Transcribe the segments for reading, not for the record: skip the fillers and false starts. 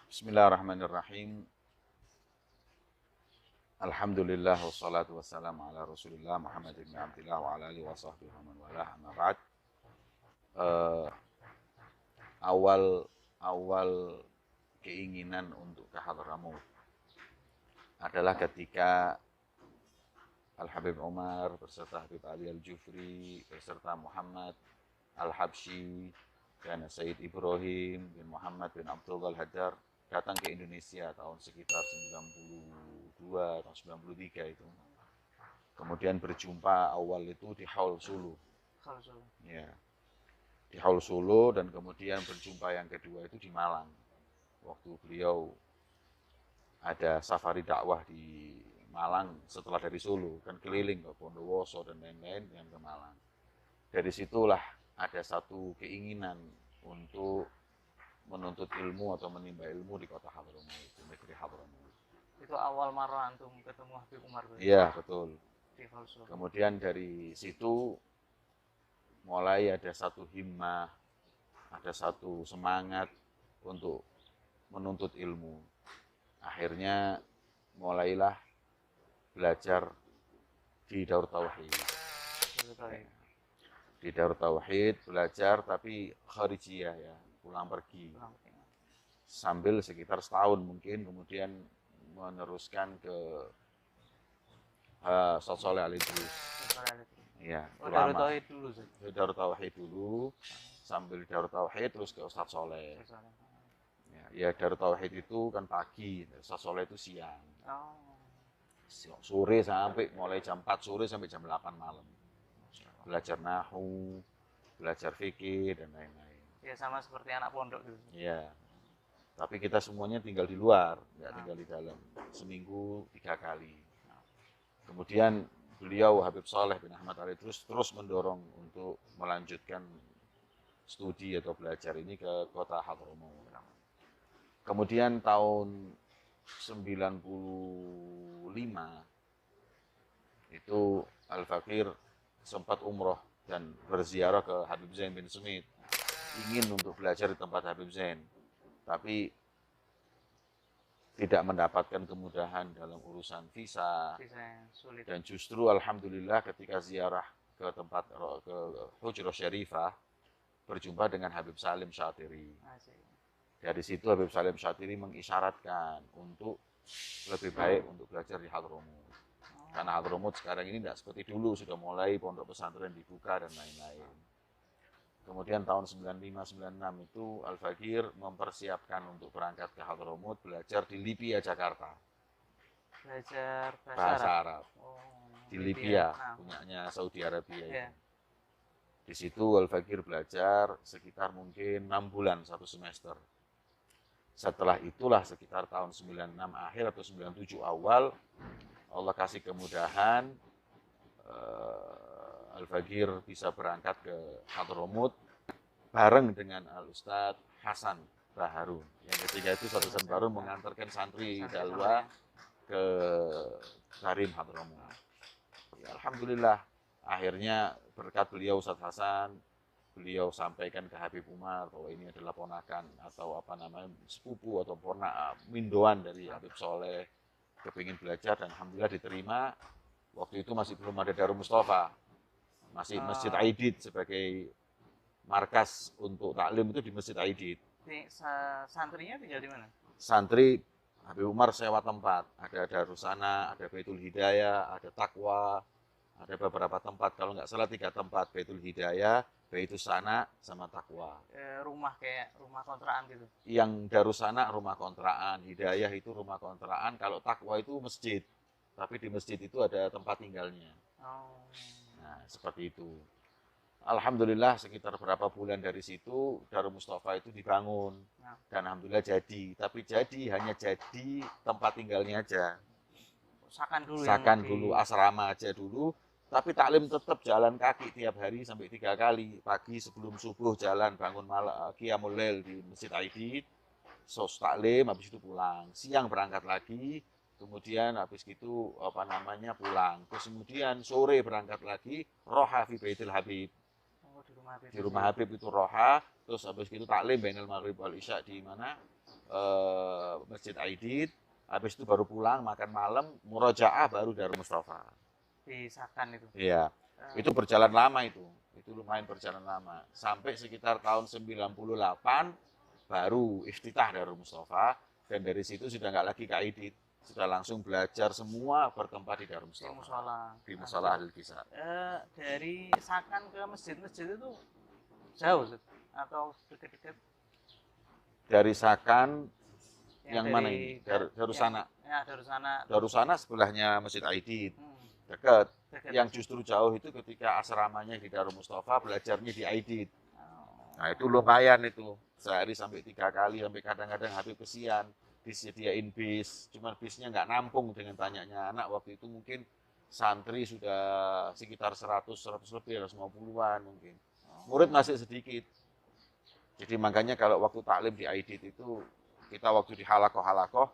Bismillahirrahmanirrahim. Alhamdulillah wassalatu wassalamu ala Rasulillah Muhammad ibn Abdillah wa ala alihi wa sahbihi wa man walah, amma ba'd. Awal keinginan untuk ke Hadramaut adalah ketika Al-Habib Umar beserta Habib Ali Al-Jufri beserta Muhammad Al-Habsyi dan Sayyid Ibrahim bin Muhammad bin Abdullah Al-Haddar datang ke Indonesia tahun sekitar 92 atau 93 itu. Kemudian berjumpa awal itu di Haul Sulu. Ya. Di Haul Sulu, dan kemudian berjumpa yang kedua itu di Malang. Waktu beliau ada safari dakwah di Malang setelah dari Solo, kan keliling ke Bondowoso dan lain-lain yang ke Malang. Dari situlah ada satu keinginan untuk menuntut ilmu atau menimba ilmu di kota Hadramaut, di negeri Hadramaut. Itu awal marah antum ketemu Habib Umar. Iya, betul. Di Falso. Kemudian dari situ mulai ada satu himmah, ada satu semangat untuk menuntut ilmu. Akhirnya mulailah belajar di Darut Tauhid. Di Darut Tauhid belajar, tapi kharijiyah ya, pulang pergi. Sambil sekitar setahun mungkin, kemudian meneruskan ke Ustaz Sholeh Al-Idrus. Iya, Darut Tauhid dulu sih. Di Darut Tauhid dulu, sambil di Darut Tauhid terus ke Ustaz Sholeh. Ya, Darut Tauhid itu kan pagi, Ustaz Sholeh itu siang. Sore sampai mulai jam 4 sore sampai jam 8 malam. Belajar nahwu, belajar fikih dan lain-lain. Ya sama seperti anak pondok gitu. Iya. Tapi kita semuanya tinggal di luar, nggak tinggal di dalam. Seminggu 3 kali. Kemudian beliau Habib Sholeh bin Ahmad Al-Idrus terus mendorong untuk melanjutkan studi atau belajar ini ke kota Hadramaut. Kemudian tahun 95 itu Al-Fakir sempat umroh dan berziarah ke Habib Zain bin Sumit, ingin untuk belajar di tempat Habib Zain, tapi tidak mendapatkan kemudahan dalam urusan visa. Sulit. Dan justru alhamdulillah ketika ziarah ke tempat ke Hujrah Syarifah berjumpa dengan Habib Salim Syatiri. Dari situ Habib Salim Syatiri mengisyaratkan untuk lebih baik untuk belajar di Hadramaut. Karena Hadramaut sekarang ini tidak seperti dulu, sudah mulai pondok pesantren dibuka dan lain-lain. Kemudian tahun 95-96 itu Al-Fakir mempersiapkan untuk berangkat ke Hadramaut belajar di Libya, Jakarta. Belajar Bahasa Arab. Di Libya, Nah. punyanya Saudi Arabia itu. Iya. Di situ Al-Fakir belajar sekitar mungkin 6 bulan, 1 semester. Setelah itulah sekitar tahun 96 akhir atau 97 awal, Allah kasih kemudahan, Al-Fakir bisa berangkat ke Hadramaut bareng dengan Al-Ustadz Hasan Baharun. Yang ketiga itu Ustadz Hasan Baharun mengantarkan santri Dalwa ke Karim Hadramaut. Ya, alhamdulillah, akhirnya berkat beliau Ustadz Hasan, beliau sampaikan ke Habib Umar bahwa ini adalah ponakan atau apa namanya sepupu atau mindoan dari Habib Sholeh, kepingin belajar, dan alhamdulillah diterima. Waktu itu masih belum ada Darul Mustafa, masih Masjid Aidit sebagai markas untuk taklim itu di Masjid Aidit. Santrinya tinggal di mana? Santri Habib Umar sewa tempat, ada Darusana, ada Baitul Hidayah, ada Taqwa, ada beberapa tempat, kalau nggak salah 3 tempat, Baitul Hidayah, Baitul Sana, sama Taqwa. Rumah kayak rumah kontrakan gitu? Yang Darusana rumah kontrakan, Hidayah itu rumah kontrakan, kalau Taqwa itu masjid, tapi di masjid itu ada tempat tinggalnya. Nah, seperti itu. Alhamdulillah sekitar berapa bulan dari situ Darul Mustafa itu dibangun, dan alhamdulillah jadi, tapi hanya jadi tempat tinggalnya aja. Sakan dulu, asrama aja dulu, tapi taklim tetap jalan kaki tiap hari sampai 3 kali. Pagi sebelum subuh jalan, bangun malam Qiyamul Lail di Masjid Aidit, taklim, habis itu pulang. Siang berangkat lagi, kemudian habis itu pulang. Terus kemudian sore berangkat lagi, roha fi Baitul Habib. Di rumah Habib itu roha, terus habis itu taklim bainal maghrib wal isya di mana? Masjid Aidit, habis itu baru pulang makan malam, murojaah baru Darul Mustafa. Di Sakan itu. Iya, itu berjalan lama itu lumayan berjalan lama. Sampai sekitar tahun 98 baru iftitah Darul Mustafa, dan dari situ sudah nggak lagi ke Aidit, sudah langsung belajar semua bertempat di Darul Di Mustafa. musola. Di musola Ahlul Kisah. Dari Sakan ke masjid-masjid itu jauh Ustaz? Atau dekat-dekat? Dari Sakan yang mana dari- ini? Darusana. Ya, Darusana. Darusana sebelahnya Masjid Aidit, Hmm, dekat. dekat. Yang justru jauh itu ketika asramanya di Darul Mustafa, belajarnya di Aidit. Oh. Nah itu lumayan itu, sehari sampai 3 kali, sampai kadang-kadang Habib kesian, disediain bis, cuman bisnya nggak nampung dengan banyaknya anak. Waktu itu mungkin santri sudah sekitar 100 lebih, 150-an mungkin. Murid masih sedikit. Jadi makanya kalau waktu taklim di Aidit itu, kita waktu di halakoh,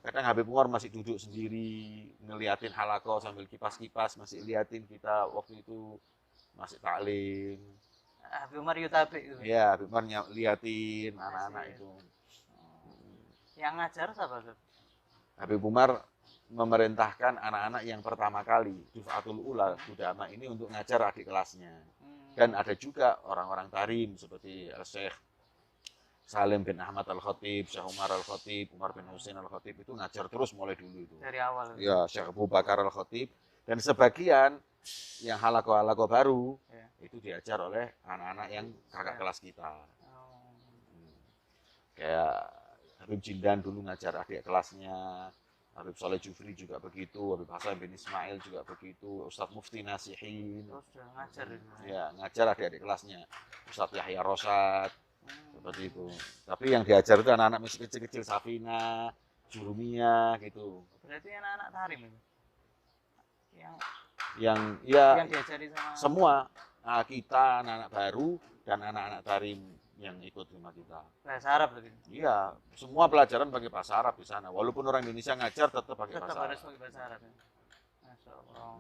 kadang Habib Umar masih duduk sendiri, ngeliatin halakoh sambil kipas-kipas, masih liatin kita waktu itu masih taklim. Habib Umar Yutabi itu. Ya, Habib Umar liatin anak-anak Masih. itu. Yang ngajar siapa Ustaz? Habib Umar memerintahkan anak-anak yang pertama kali, Duf'atul Ula, Budama ini untuk ngajar adik kelasnya. Dan ada juga orang-orang tarim seperti Syekh Salim bin Ahmad Al-Khatib, Syekh Umar Al-Khatib, Umar bin Husain Al-Khatib itu ngajar terus mulai dulu itu. Dari awal. Ya, Syekh Abu Bakar Al-Khatib, dan sebagian yang halako-halako baru Ya. itu diajar oleh anak-anak yang kakak Ya. kelas kita. Oh. Kayak Habib Jindan dulu ngajar adik kelasnya, Habib Saleh Jufri juga begitu, Habib Hasan bin Ismail juga begitu, Ustadz Mufti Nasihin, Terus udah ngajar itu. ya ngajar adik-adik kelasnya, Ustadz Yahya Rosad, Hmm. seperti itu. Tapi yang diajar itu anak-anak masih kecil-kecil, Safina, Jurumiyah gitu. Berarti anak-anak tarim itu. Yang Yang ya yang diajari sama semua, kita anak-anak baru dan anak-anak tarim yang ikut sama kita. bahasa Arab tadi. Iya, semua pelajaran pakai bahasa Arab di sana. Walaupun orang Indonesia ngajar tetap pakai Tetap bahasa harus Arab. pakai bahasa Arab. Ya. Masya Allah.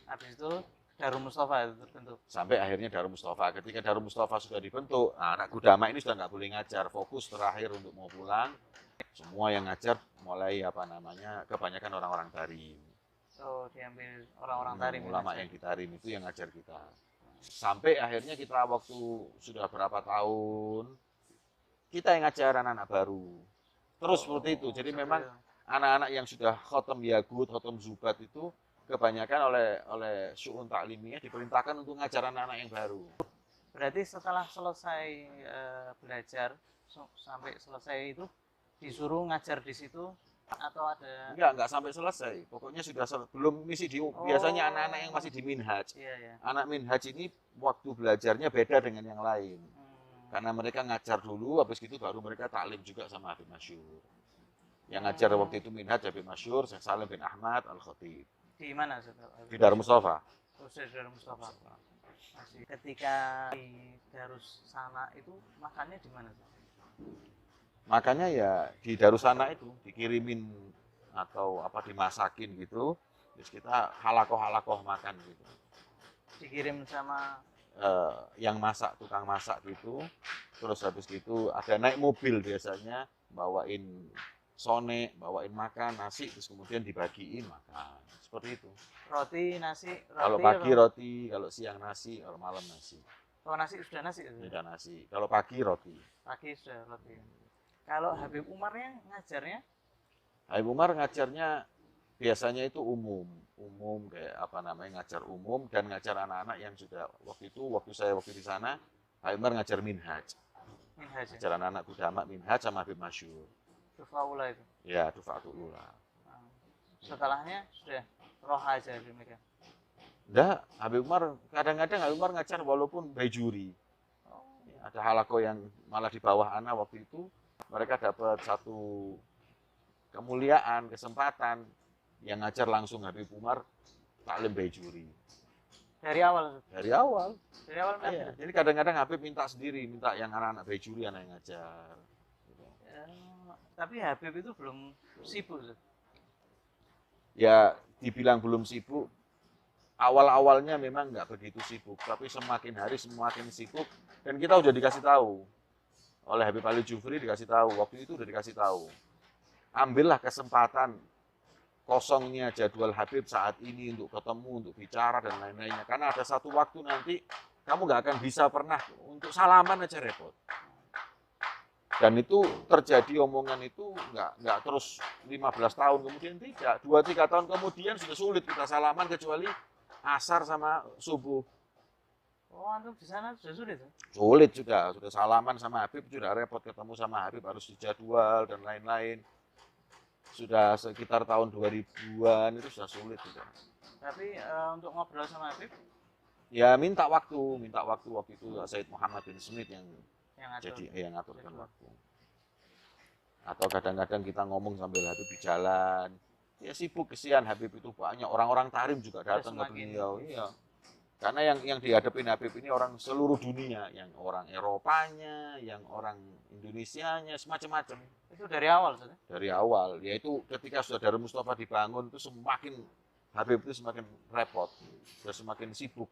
Habis itu Darul Mustafa itu terbentuk. Sampai akhirnya Darul Mustafa. Ketika Darul Mustafa sudah dibentuk, anak Gudama ini sudah nggak boleh ngajar. Fokus terakhir untuk mau pulang. Semua yang ngajar mulai kebanyakan orang-orang tarim. So diambil orang-orang tarim. Ulama yang di tarim itu yang ngajar kita. Sampai akhirnya kita waktu sudah berapa tahun, kita yang ngajar anak-anak baru. Terus seperti itu. Jadi memang anak-anak yang sudah khotam Yagud, khotam Zubat itu kebanyakan oleh syu'un taklimiyah diperintahkan untuk ngajar anak-anak yang baru. Berarti setelah selesai belajar sampai selesai itu disuruh ngajar di situ atau ada? Enggak sampai selesai. Pokoknya sudah belum misi di biasanya anak-anak yang masih di minhaj. Iya, ya. Anak minhaj ini waktu belajarnya beda dengan yang lain. Karena mereka ngajar dulu, habis itu baru mereka taklim juga sama Habib Masyur. Yang ngajar waktu itu minhaj Habib Masyur, Syekh Salim bin Ahmad Al-Khatib. Di mana? Di Darul Mustafa. Di Darul Mustafa. Masih. Ketika di Darusana itu makannya di mana? Makanya ya di Darusana itu dikirimin atau apa dimasakin gitu. Terus kita halakoh makan gitu. Dikirim sama yang masak, tukang masak gitu. Terus habis gitu ada naik mobil biasanya bawain sone, bawain makan, nasi, terus kemudian dibagiin makan. Seperti itu. roti, nasi, Kalau pagi roti, kalau siang nasi, kalau malam nasi. Kalau nasi sudah nasi itu. Sudah nasi. Kalau pagi roti. Pagi sudah roti. Kalau Habib Umarnya ngajarnya? Habib Umar ngajarnya biasanya itu umum kayak ngajar umum dan ngajar anak-anak yang sudah waktu saya di sana, Habib Umar ngajar minhaj. Minhaj. Ngajar anak-anak Gudama minhaj sama Habib Masyur. Dufaula itu. Ya, Dufa'atul Ula. Setelahnya sudah roh aja mereka. Enggak, Habib Umar kadang-kadang Habib Umar ngajar walaupun bejuri. Ada halako yang malah di bawah anak waktu itu, mereka dapat satu kemuliaan, kesempatan yang ngajar langsung Habib Umar taklim bejuri. Dari awal? Dari awal. Dari awal Iya. Jadi kadang-kadang Habib minta sendiri, minta yang anak-anak bejuri anak yang ngajar. Tapi Habib itu belum sibuk. Ya, dibilang belum sibuk, awal-awalnya memang nggak begitu sibuk, tapi semakin hari semakin sibuk, dan kita udah dikasih tahu oleh Habib Ali Jufri, dikasih tahu waktu itu udah dikasih tahu ambillah kesempatan kosongnya jadwal Habib saat ini untuk ketemu, untuk bicara dan lain-lainnya. Karena ada satu waktu nanti kamu nggak akan bisa pernah untuk salaman aja repot. Dan itu terjadi omongan itu nggak terus 15 tahun kemudian, tidak. 2-3 tahun kemudian sudah sulit kita salaman kecuali asar sama subuh. Oh, antum di sana sudah sulit ya? Sulit sudah salaman sama Habib, sudah repot ketemu sama Habib, harus dijadwal dan lain-lain. Sudah sekitar tahun 2000-an itu sudah sulit sudah. Tapi untuk ngobrol sama Habib Ya minta waktu waktu itu Said Muhammad bin Smith yang ngatur. jadi yang ngaturkan waktu. Atau kadang-kadang kita ngomong sambil Habib di jalan. Ya sibuk, kesian Habib itu banyak orang-orang Tarim juga datang ke beliau. Iya. Karena yang dihadapin Habib ini orang seluruh dunia, yang orang Eropanya, yang orang Indonesianya, semacam-macam. Itu dari awal, Ustaz? Dari awal, yaitu ketika Darul Mustafa dibangun itu semakin Habib itu semakin repot, sudah semakin sibuk.